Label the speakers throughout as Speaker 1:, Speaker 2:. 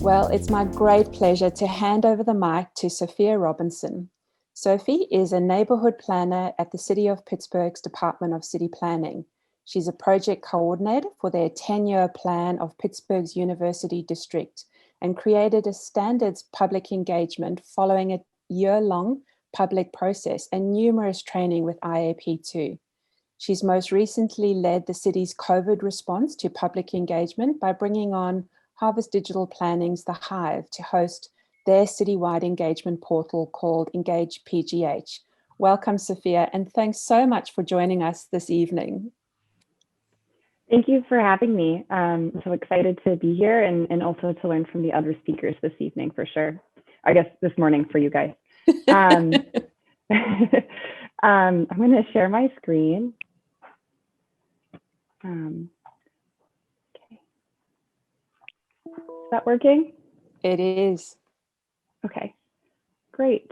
Speaker 1: Well, it's my great pleasure to hand over the mic to Sophia Robison. Sophie is a neighbourhood planner at the City of Pittsburgh's Department of City Planning. She's a project coordinator for their 10-year plan of Pittsburgh's University District and created a standards public engagement following a year-long public process and numerous training with IAP2. She's most recently led the city's COVID response to public engagement by bringing on Harvest Digital Planning's The HiVE to host their citywide engagement portal called EngagePGH. Welcome, Sophia, and thanks so much for joining us this evening.
Speaker 2: Thank you for having me. I'm so excited to be here and also to learn from the other speakers this evening for sure. I guess this morning for you guys. I'm going to share my screen. Okay. Is that working?
Speaker 1: It is.
Speaker 2: Okay, great.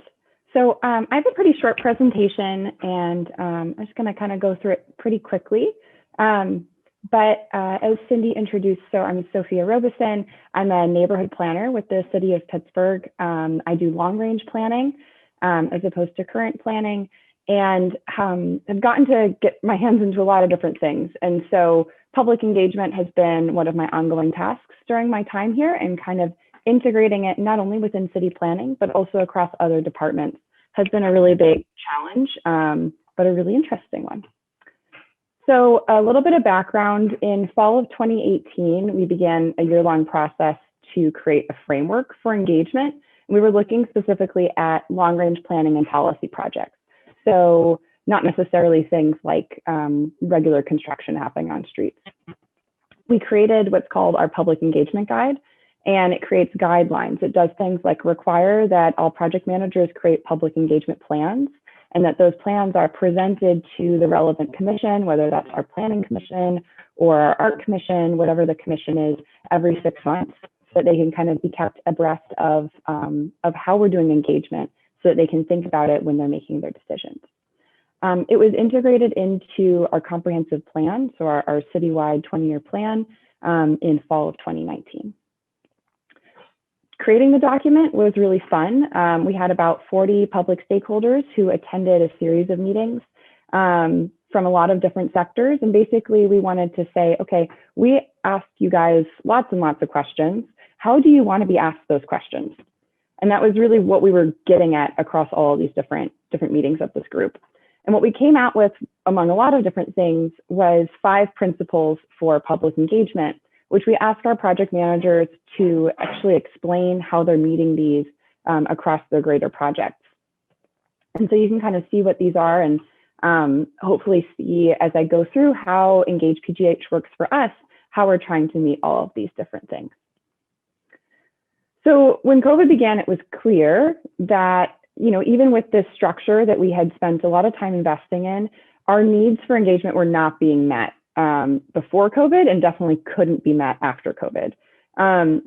Speaker 2: So I have a pretty short presentation and I'm just going to kind of go through it pretty quickly. But as Cindy introduced, so I'm Sophia Robison. I'm a neighborhood planner with the City of Pittsburgh. I do long range planning as opposed to current planning, and I've gotten to get my hands into a lot of different things. And so public engagement has been one of my ongoing tasks during my time here, and kind of integrating it not only within city planning, but also across other departments has been a really big challenge, but a really interesting one. So a little bit of background: in fall of 2018, we began a year-long process to create a framework for engagement. We were looking specifically at long-range planning and policy projects. So not necessarily things like regular construction happening on streets. We created what's called our public engagement guide, and it creates guidelines. It does things like require that all project managers create public engagement plans, and that those plans are presented to the relevant commission, whether that's our planning commission or our art commission, whatever the commission is, every 6 months, so that they can kind of be kept abreast of how we're doing engagement, so that they can think about it when they're making their decisions. It was integrated into our comprehensive plan, so our citywide 20-year plan in fall of 2019. Creating the document was really fun. We had about 40 public stakeholders who attended a series of meetings from a lot of different sectors. And basically we wanted to say, okay, we asked you guys lots and lots of questions. How do you want to be asked those questions? And that was really what we were getting at across all of these different meetings of this group. And what we came out with, among a lot of different things, was 5 principles for public engagement, which we ask our project managers to actually explain how they're meeting these across their greater projects. And so you can kind of see what these are, and hopefully see as I go through how EngagePGH works for us, how we're trying to meet all of these different things. So when COVID began, it was clear that, you know, even with this structure that we had spent a lot of time investing in, our needs for engagement were not being met before COVID, and definitely couldn't be met after COVID.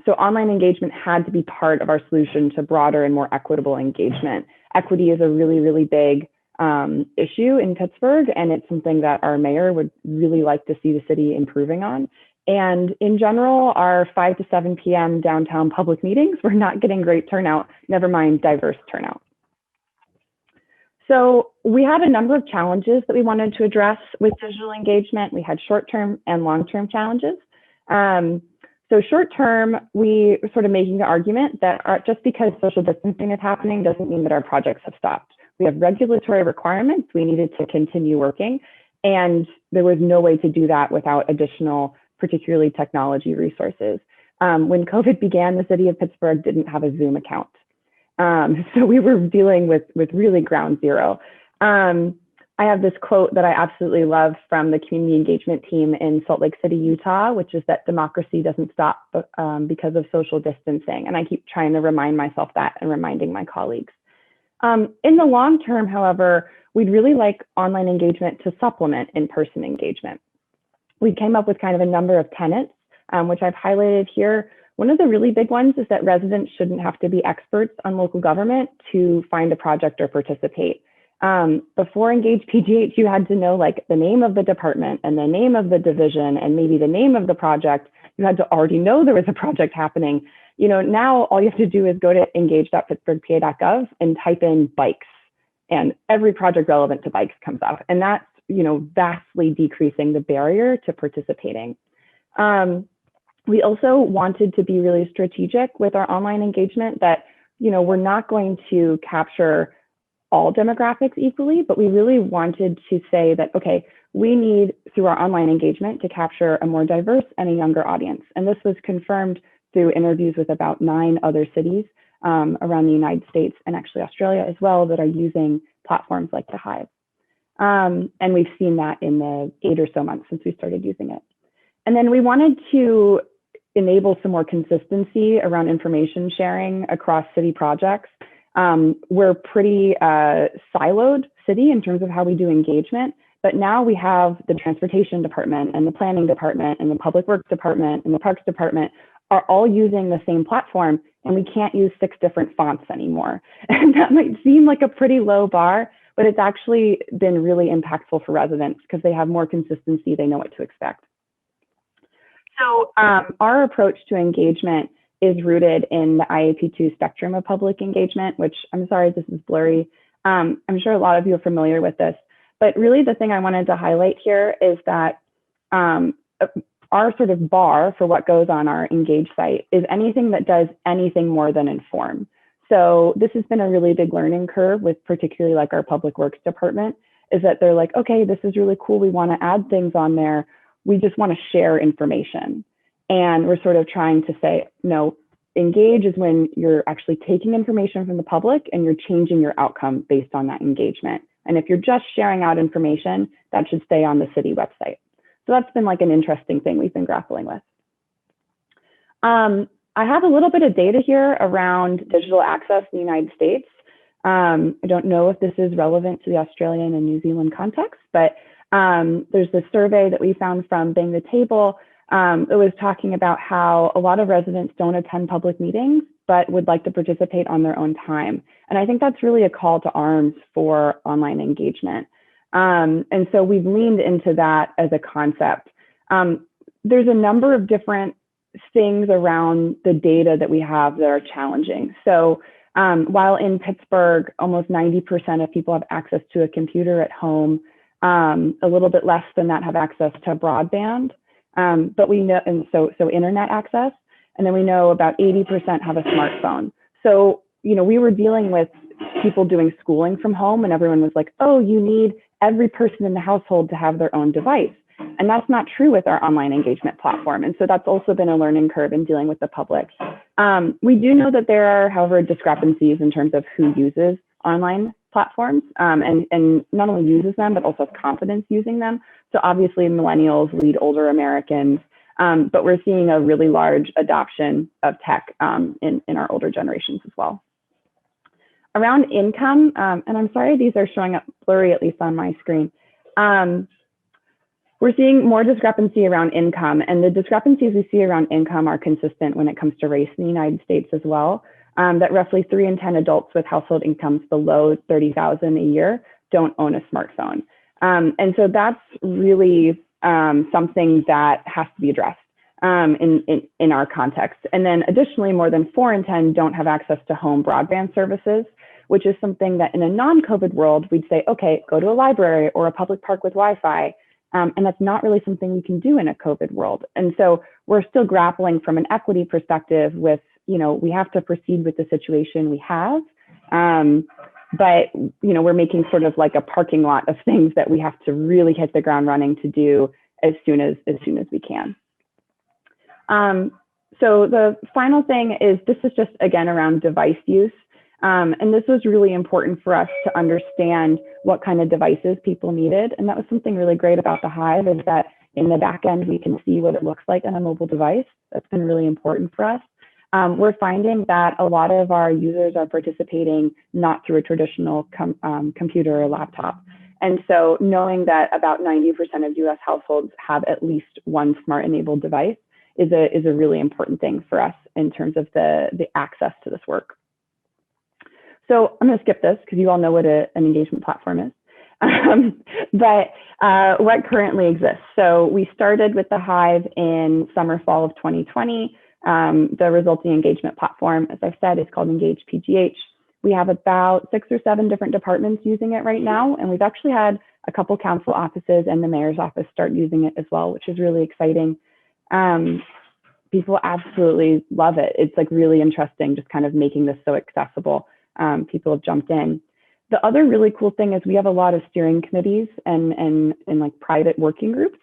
Speaker 2: So online engagement had to be part of our solution to broader and more equitable engagement. Equity is a really, really big issue in Pittsburgh, and it's something that our mayor would really like to see the city improving on. And in general, our 5 to 7 p.m. downtown public meetings were not getting great turnout, never mind diverse turnout. So we had a number of challenges that we wanted to address with digital engagement. We had short-term and long-term challenges. So short-term, we were sort of making the argument that just because social distancing is happening doesn't mean that our projects have stopped. We have regulatory requirements. We needed to continue working, and there was no way to do that without additional, particularly technology resources. When COVID began, the city of Pittsburgh didn't have a Zoom account. So we were dealing with really ground zero. I have this quote that I absolutely love from the community engagement team in Salt Lake City, Utah, which is that democracy doesn't stop because of social distancing. And I keep trying to remind myself that and reminding my colleagues. In the long term, however, we'd really like online engagement to supplement in-person engagement. We came up with kind of a number of tenets, which I've highlighted here. One of the really big ones is that residents shouldn't have to be experts on local government to find a project or participate. Before EngagePGH, you had to know like the name of the department and the name of the division and maybe the name of the project. You had to already know there was a project happening. now all you have to do is go to engage.pittsburghpa.gov and type in bikes, and every project relevant to bikes comes up. And that's, vastly decreasing the barrier to participating. We also wanted to be really strategic with our online engagement, that, we're not going to capture all demographics equally, but we really wanted to say that, okay, we need, through our online engagement, to capture a more diverse and a younger audience. And this was confirmed through interviews with about 9 other cities around the United States, and actually Australia as well, that are using platforms like the HiVE. And we've seen that in the 8 or so months since we started using it. And then we wanted to enable some more consistency around information sharing across city projects. We're pretty siloed city in terms of how we do engagement, but now we have the transportation department and the planning department and the public works department and the parks department are all using the same platform, and we can't use 6 different fonts anymore. And that might seem like a pretty low bar, but it's actually been really impactful for residents because they have more consistency, they know what to expect. So our approach to engagement is rooted in the IAP2 spectrum of public engagement, which, I'm sorry, this is blurry. I'm sure a lot of you are familiar with this, but really the thing I wanted to highlight here is that our sort of bar for what goes on our Engage site is anything that does anything more than inform. So this has been a really big learning curve with particularly like our public works department, is that they're like, okay, this is really cool. We want to add things on there. We just want to share information. And we're sort of trying to say, no, engage is when you're actually taking information from the public and you're changing your outcome based on that engagement. And if you're just sharing out information, that should stay on the city website. So that's been like an interesting thing we've been grappling with. I have a little bit of data here around digital access in the United States. I don't know if this is relevant to the Australian and New Zealand context, but there's this survey that we found from Bang the Table. It was talking about how a lot of residents don't attend public meetings, but would like to participate on their own time. And I think that's really a call to arms for online engagement. And so we've leaned into that as a concept. There's a number of different things around the data that we have that are challenging. So while in Pittsburgh, almost 90% of people have access to a computer at home, a little bit less than that have access to broadband. But we know, and so internet access, and then we know about 80% have a smartphone. So, we were dealing with people doing schooling from home, and everyone was like, oh, you need every person in the household to have their own device. And that's not true with our online engagement platform. And so that's also been a learning curve in dealing with the public. We do know that there are, however, discrepancies in terms of who uses online platforms and not only uses them, but also has confidence using them. So obviously millennials lead older Americans, but we're seeing a really large adoption of tech in our older generations as well. Around income, and I'm sorry these are showing up blurry, at least on my screen. We're seeing more discrepancy around income, and the discrepancies we see around income are consistent when it comes to race in the United States as well. That roughly 3 in 10 adults with household incomes below $30,000 a year don't own a smartphone. And so that's really something that has to be addressed in our context. And then additionally, more than 4 in 10 don't have access to home broadband services, which is something that in a non-COVID world, we'd say, okay, go to a library or a public park with Wi-Fi. And that's not really something we can do in a COVID world. And so we're still grappling from an equity perspective with, we have to proceed with the situation we have. But, we're making sort of like a parking lot of things that we have to really hit the ground running to do as soon as we can. So the final thing is, this is just, again, around device use. And this was really important for us to understand what kind of devices people needed. And that was something really great about the HiVE, is that in the back end, we can see what it looks like on a mobile device. That's been really important for us. We're finding that a lot of our users are participating not through a traditional computer or laptop. And so knowing that about 90% of US households have at least one smart enabled device is a really important thing for us in terms of the access to this work. So I'm going to skip this because you all know what an engagement platform is. But what currently exists? So we started with the HiVE in summer, fall of 2020. The resulting engagement platform, as I've said, is called EngagePGH. We have about 6 or 7 different departments using it right now, and we've actually had a couple council offices and the mayor's office start using it as well, which is really exciting. People absolutely love it. It's like really interesting, just kind of making this so accessible. People have jumped in. The other really cool thing is we have a lot of steering committees and like private working groups.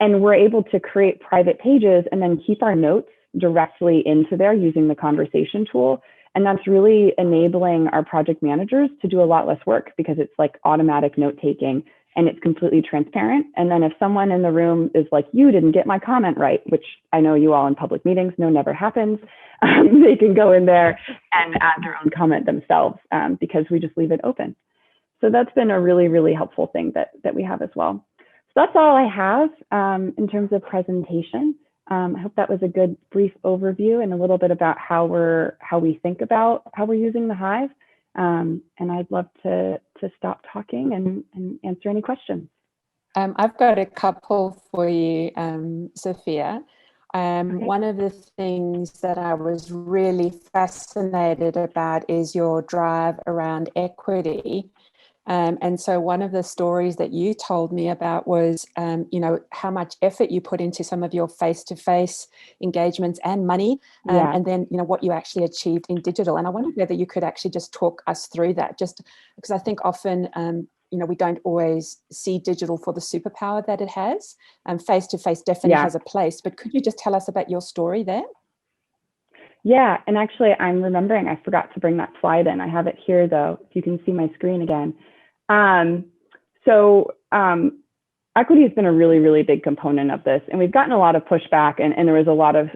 Speaker 2: And we're able to create private pages and then keep our notes directly into there using the conversation tool. And that's really enabling our project managers to do a lot less work because it's like automatic note taking and it's completely transparent. And then if someone in the room is like, you didn't get my comment right, which I know you all in public meetings know never happens, they can go in there and add their own comment themselves because we just leave it open. So that's been a really, really helpful thing that we have as well. So that's all I have in terms of presentation. I hope that was a good brief overview and a little bit about how we think about how we're using the HiVE. And I'd love to stop talking and answer any questions.
Speaker 1: I've got a couple for you, Sophia. Okay. One of the things that I was really fascinated about is your drive around equity. And so one of the stories that you told me about was, you know, how much effort you put into some of your face-to-face engagements and money, and then, you know, what you actually achieved in digital. And I wondered whether you could actually just talk us through that, just because I think often, you know, we don't always see digital for the superpower that it has. Face-to-face definitely has a place, but could you just tell us about your story there?
Speaker 2: Yeah, and actually I'm remembering I forgot to bring that slide in. I have it here though, if you can see my screen again. Equity has been a really, really big component of this, and we've gotten a lot of pushback, and there was a lot of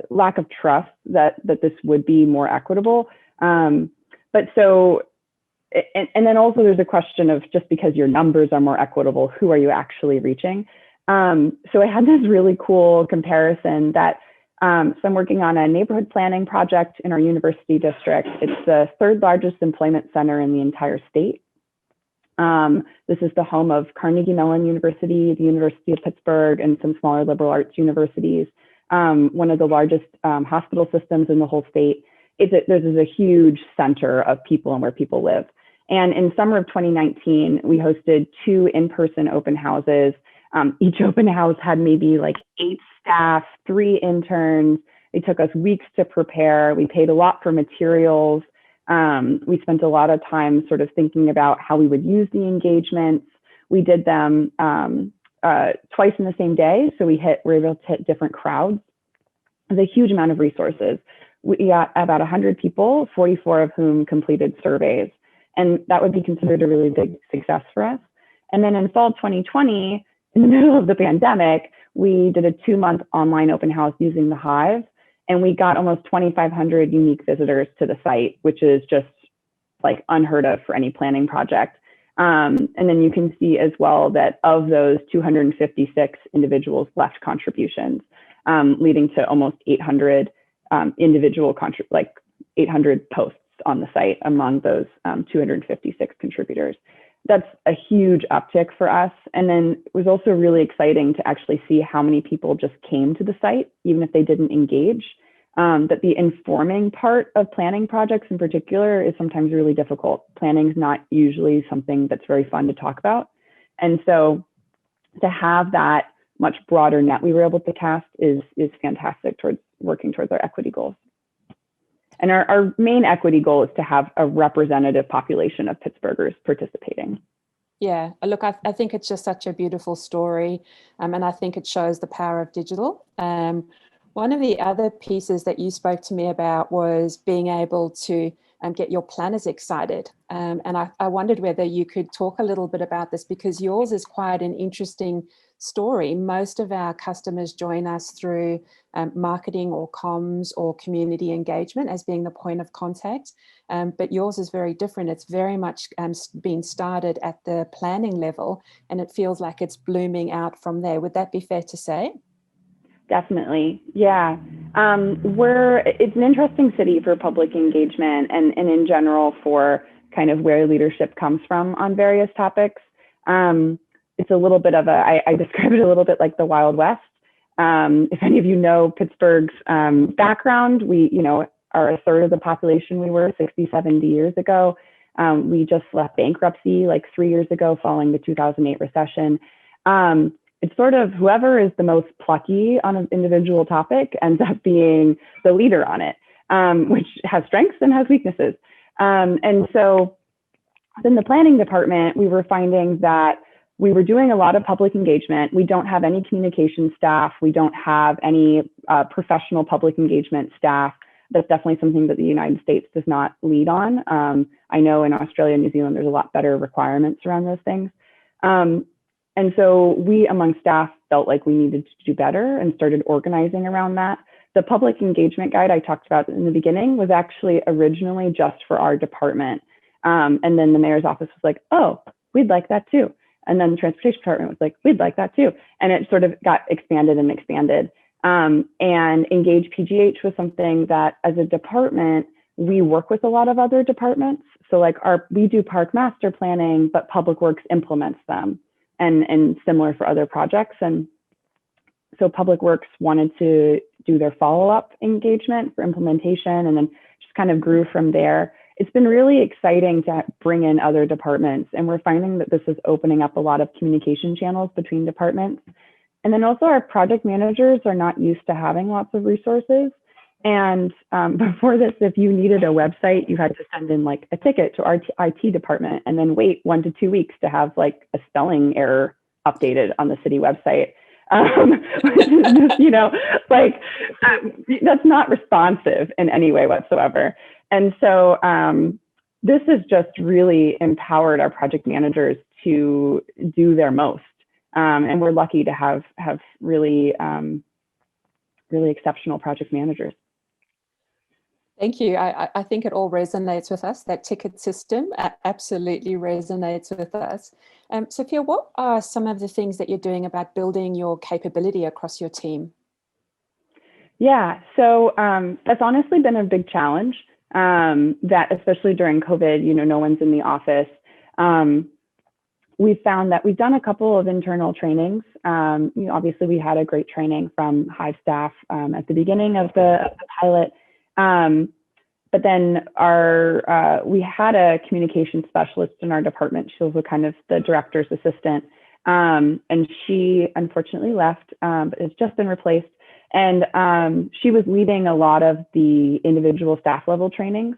Speaker 2: lack of trust that this would be more equitable. And then also there's a question of just because your numbers are more equitable, who are you actually reaching? So I had this really cool comparison that so I'm working on a neighborhood planning project in our university district. It's the 3rd largest employment center in the entire state. This is the home of Carnegie Mellon University, the University of Pittsburgh, and some smaller liberal arts universities. One of the largest hospital systems in the whole state. This is a huge center of people and where people live. And in summer of 2019, we hosted 2 in-person open houses. Each open house had maybe like 8 staff, 3 interns. It took us weeks to prepare. We paid a lot for materials. We spent a lot of time sort of thinking about how we would use the engagements. We did them twice in the same day. So we were able to hit different crowds. There's a huge amount of resources. We got about 100 people, 44 of whom completed surveys. And that would be considered a really big success for us. And then in fall 2020, in the middle of the pandemic, we did a 2-month online open house using the HiVE, and we got almost 2,500 unique visitors to the site, which is just like unheard of for any planning project. And then you can see as well that of those 256 individuals left contributions, leading to almost 800 800 posts on the site among those 256 contributors. That's a huge uptick for us. And then it was also really exciting to actually see how many people just came to the site, even if they didn't engage. That the informing part of planning projects in particular is sometimes really difficult. Planning is not usually something that's very fun to talk about. And so to have that much broader net we were able to cast is fantastic towards working towards our equity goals. And our main equity goal is to have a representative population of Pittsburghers participating.
Speaker 1: Yeah, look, I think it's just such a beautiful story, and I think it shows the power of digital. One of the other pieces that you spoke to me about was being able to get your planners excited. And I wondered whether you could talk a little bit about this, because yours is quite an interesting story. Most of our customers join us through marketing or comms or community engagement as being the point of contact. But yours is very different. It's very much being started at the planning level, and it feels like it's blooming out from there. Would that be fair to say?
Speaker 2: Definitely. Yeah. It's an interesting city for public engagement and in general for kind of where leadership comes from on various topics. It's a little bit of I describe it a little bit like the Wild West. If any of you know Pittsburgh's background, we, are a third of the population we were 60, 70 years ago. We just left bankruptcy like 3 years ago following the 2008 recession. It's sort of whoever is the most plucky on an individual topic ends up being the leader on it, which has strengths and has weaknesses. And so in the planning department, we were finding that we were doing a lot of public engagement. We don't have any communication staff. We don't have any professional public engagement staff. That's definitely something that the United States does not lead on. I know in Australia and New Zealand, there's a lot better requirements around those things. And so we among staff felt like we needed to do better and started organizing around that. The public engagement guide I talked about in the beginning was actually originally just for our department. And then the mayor's office was like, oh, we'd like that too. And then the transportation department was like, we'd like that too. And it sort of got expanded and expanded. And EngagePGH was something that as a department, we work with a lot of other departments. So like we do park master planning, but Public Works implements them, and similar for other projects. And so Public Works wanted to do their follow-up engagement for implementation, and then just kind of grew from there. It's been really exciting to bring in other departments, and we're finding that this is opening up a lot of communication channels between departments. And then also our project managers are not used to having lots of resources. And before this, if you needed a website, you had to send in like a ticket to our IT department and then wait 1 to 2 weeks to have like a spelling error updated on the city website. That's not responsive in any way whatsoever. And so this has just really empowered our project managers to do their most. And we're lucky to have really, really exceptional project managers.
Speaker 1: Thank you. I think it all resonates with us. That ticket system absolutely resonates with us. Sophia, what are some of the things that you're doing about building your capability across your team?
Speaker 2: Yeah, so that's honestly been a big challenge, that especially during COVID, no one's in the office. We've found that we've done a couple of internal trainings. Obviously we had a great training from HiVE staff at the beginning of the pilot. But then we had a communication specialist in our department. She was kind of the director's assistant. And she unfortunately left, but it's just been replaced. And she was leading a lot of the individual staff level trainings.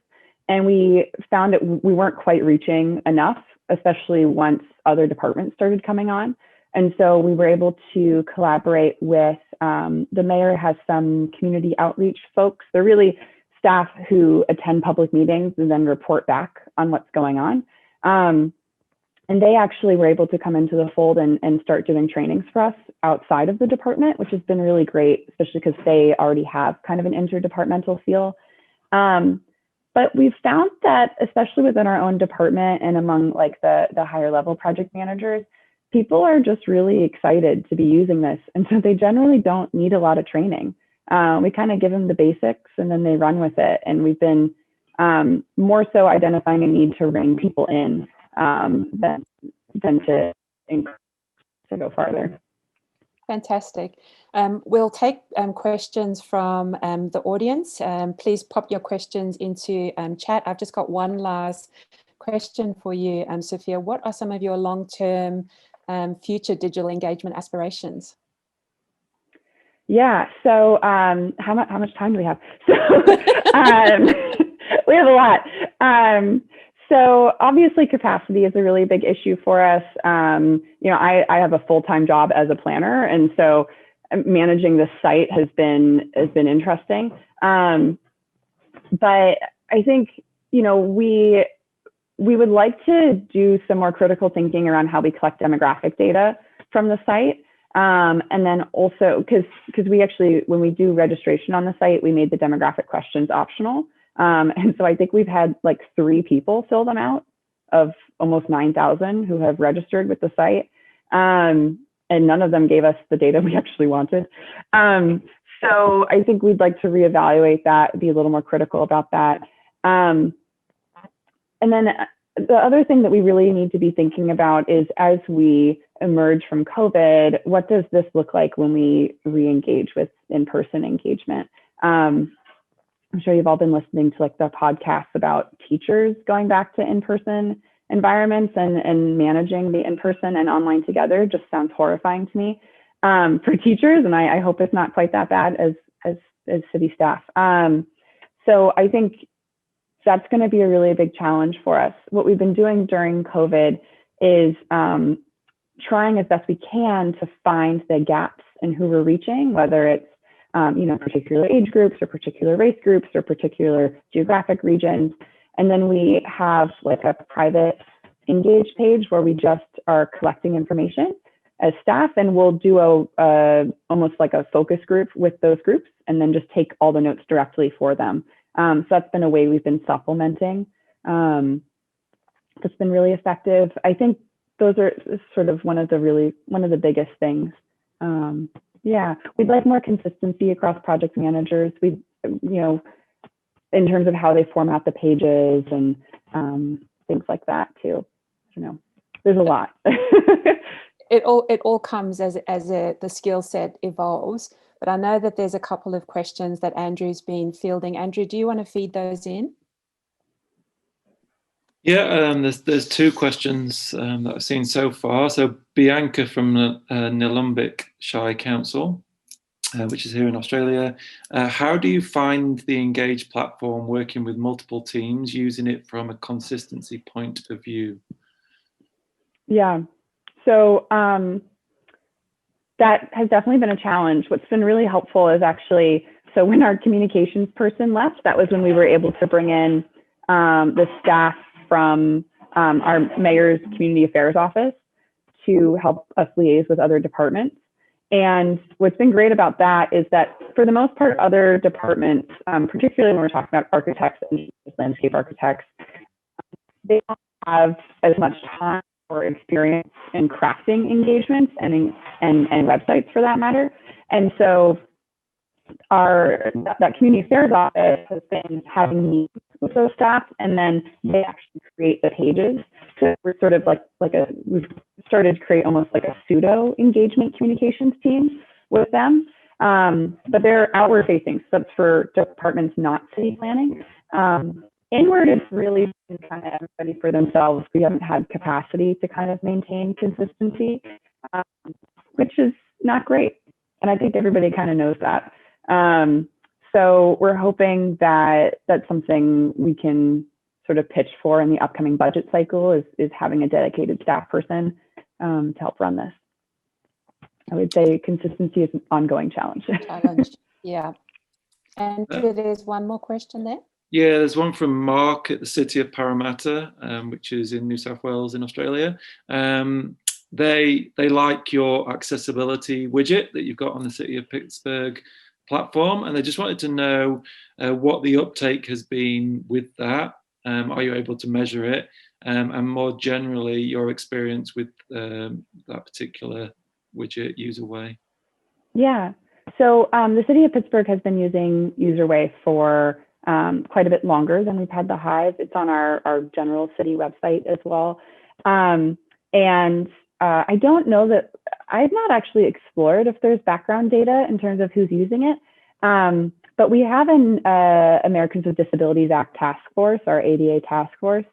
Speaker 2: And we found that we weren't quite reaching enough, especially once other departments started coming on. And so we were able to collaborate with, the mayor has some community outreach folks. They're really staff who attend public meetings and then report back on what's going on. And they actually were able to come into the fold and start doing trainings for us outside of the department, which has been really great, especially because they already have kind of an interdepartmental feel. But we've found that, especially within our own department and among like the higher level project managers, people are just really excited to be using this. And so they generally don't need a lot of training. We kind of give them the basics and then they run with it. And we've been more so identifying a need to rein people in than to go farther.
Speaker 1: Fantastic. We'll take questions from the audience. Please pop your questions into chat. I've just got one last question for you, Sophia. What are some of your long-term future digital engagement aspirations?
Speaker 2: Yeah, so how much time do we have? So we have a lot. So obviously capacity is a really big issue for us. I have a full-time job as a planner, and so managing this site has been interesting. But I think, we would like to do some more critical thinking around how we collect demographic data from the site. And then also, because we actually, when we do registration on the site, we made the demographic questions optional. And so I think we've had like 3 people fill them out of almost 9,000 who have registered with the site. And none of them gave us the data we actually wanted. So I think we'd like to reevaluate that, be a little more critical about that. And then the other thing that we really need to be thinking about is as we emerge from COVID, what does this look like when we re-engage with in-person engagement? I'm sure you've all been listening to like the podcasts about teachers going back to in-person environments and managing the in-person and online together. Just sounds horrifying to me for teachers, and I hope it's not quite that bad as city staff. So I think that's going to be a really big challenge for us. What we've been doing during COVID is trying as best we can to find the gaps in who we're reaching, whether it's particular age groups or particular race groups or particular geographic regions. And then we have like a private Engage page where we just are collecting information as staff, and we'll do almost like a focus group with those groups and then just take all the notes directly for them. So that's been a way we've been supplementing. That's been really effective. I think those are sort of one of the biggest things. Yeah, we'd like more consistency across project managers. In terms of how they format the pages and things like that too. There's a lot.
Speaker 1: It all comes as the skill set evolves. But I know that there's a couple of questions that Andrew's been fielding. Andrew, do you want to feed those in?
Speaker 3: Yeah, there's two questions that I've seen so far. So Bianca from Nillumbik Shire Council, which is here in Australia. How do you find the Engage platform working with multiple teams, using it from a consistency point of view?
Speaker 2: Yeah, so that has definitely been a challenge. What's been really helpful is actually, so when our communications person left, that was when we were able to bring in the staff from our mayor's community affairs office to help us liaise with other departments. And what's been great about that is that for the most part, other departments, particularly when we're talking about architects and landscape architects, they don't have as much time or experience in crafting engagements and websites for that matter. And so that community affairs office has been having meetings with those staff, and then they actually create the pages. So we're sort of we've started to create almost like a pseudo engagement communications team with them. But they're outward facing, so that's for departments not city planning. Inward is really kind of everybody for themselves. We haven't had capacity to kind of maintain consistency, which is not great. And I think everybody kind of knows that. So we're hoping that that's something we can sort of pitch for in the upcoming budget cycle is having a dedicated staff person to help run this. I would say consistency is an ongoing challenge.
Speaker 1: Yeah. And there's one more question there.
Speaker 3: Yeah, there's one from Mark at the City of Parramatta, which is in New South Wales in Australia. They like your accessibility widget that you've got on the City of Pittsburgh platform, and they just wanted to know what the uptake has been with that. Are you able to measure it? And more generally, your experience with that particular widget, UserWay.
Speaker 2: Yeah, so the City of Pittsburgh has been using UserWay for quite a bit longer than we've had the HiVE. It's on our general city website as well. And I don't know that, I've not actually explored if there's background data in terms of who's using it. But we have an Americans with Disabilities Act task force, our ADA task force,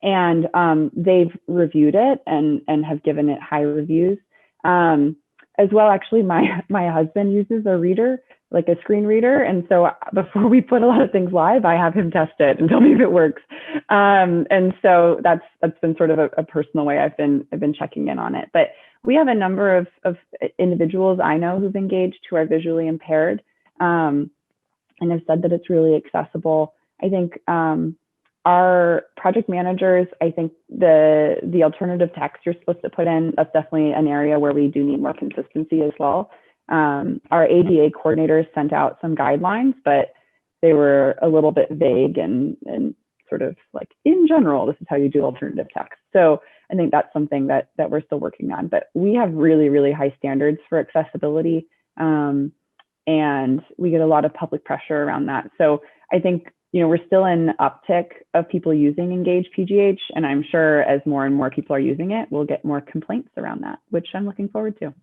Speaker 2: and they've reviewed it and have given it high reviews. As well, actually, my husband uses a reader, like a screen reader. And so before we put a lot of things live, I have him test it and tell me if it works. And so that's been sort of a personal way I've been checking in on it. But we have a number of individuals I know who've engaged who are visually impaired and have said that it's really accessible. I think our project managers, I think the alternative text you're supposed to put in, that's definitely an area where we do need more consistency as well. Our ADA coordinators sent out some guidelines, but they were a little bit vague and sort of like, in general, this is how you do alternative text. So I think that's something that we're still working on, but we have really, really high standards for accessibility. And we get a lot of public pressure around that. So I think, we're still in uptick of people using EngagePGH, and I'm sure as more and more people are using it, we'll get more complaints around that, which I'm looking forward to.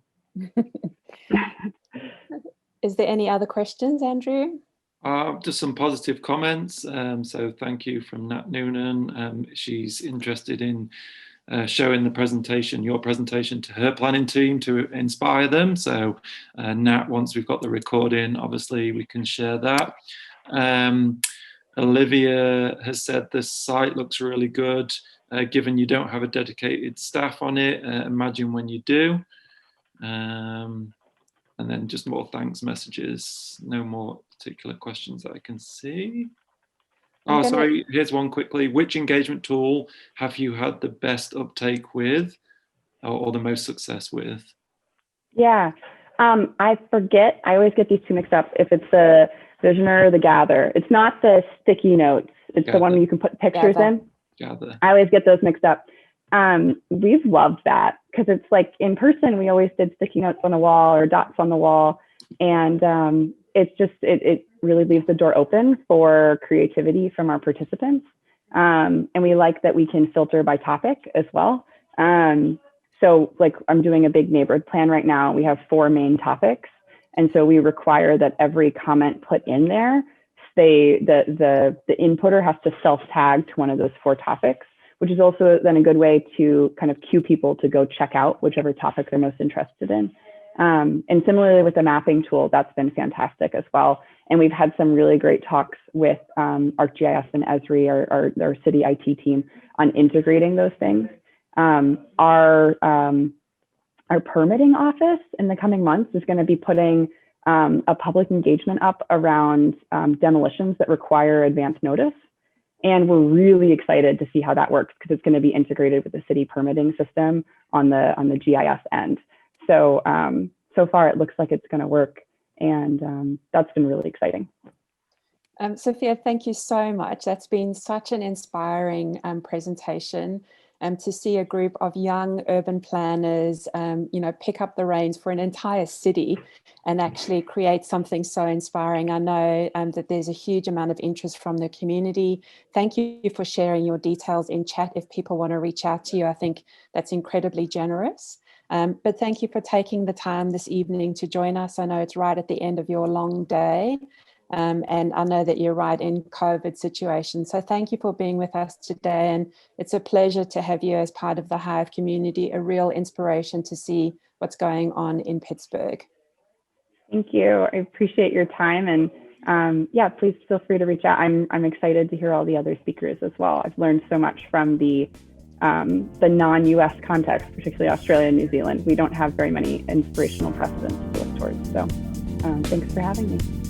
Speaker 1: Is there any other questions, Andrew?
Speaker 3: Just some positive comments. So thank you from Nat Noonan. She's interested in showing the presentation, your presentation, to her planning team to inspire them. So Nat, once we've got the recording, obviously we can share that. Olivia has said the site looks really good, given you don't have a dedicated staff on it. Imagine when you do. And then just more thanks messages. No more particular questions that I can see. Oh, sorry, here's one quickly. Which engagement tool have you had the best uptake with, or the most success with?
Speaker 2: Yeah, I forget. I always get these two mixed up. If it's the Visioner or the Gather. It's not the sticky notes. It's the one where you can put pictures in.
Speaker 3: Gather.
Speaker 2: I always get those mixed up. We've loved that because it's like in person, we always did sticky notes on the wall or dots on the wall. And it's just, it really leaves the door open for creativity from our participants. And we like that we can filter by topic as well. So like I'm doing a big neighborhood plan right now. We have 4 main topics. And so we require that every comment put in there, the inputter has to self-tag to one of those 4 topics, which is also then a good way to kind of cue people to go check out whichever topic they're most interested in. And similarly with the mapping tool, that's been fantastic as well. And we've had some really great talks with ArcGIS and Esri, our city IT team, on integrating those things. Our permitting office in the coming months is going to be putting a public engagement up around demolitions that require advance notice. And we're really excited to see how that works because it's going to be integrated with the city permitting system on the GIS end. So, so far it looks like it's going to work, and that's been really exciting.
Speaker 1: Sophia, thank you so much. That's been such an inspiring presentation. To see a group of young urban planners, pick up the reins for an entire city and actually create something so inspiring. I know that there's a huge amount of interest from the community. Thank you for sharing your details in chat if people want to reach out to you. I think that's incredibly generous. But thank you for taking the time this evening to join us. I know it's right at the end of your long day. And I know that you're right in COVID situation. So thank you for being with us today. And it's a pleasure to have you as part of the HiVE community, a real inspiration to see what's going on in Pittsburgh.
Speaker 2: Thank you. I appreciate your time. And yeah, please feel free to reach out. I'm excited to hear all the other speakers as well. I've learned so much from the non-US context, particularly Australia and New Zealand. We don't have very many inspirational precedents to look towards. So thanks for having me.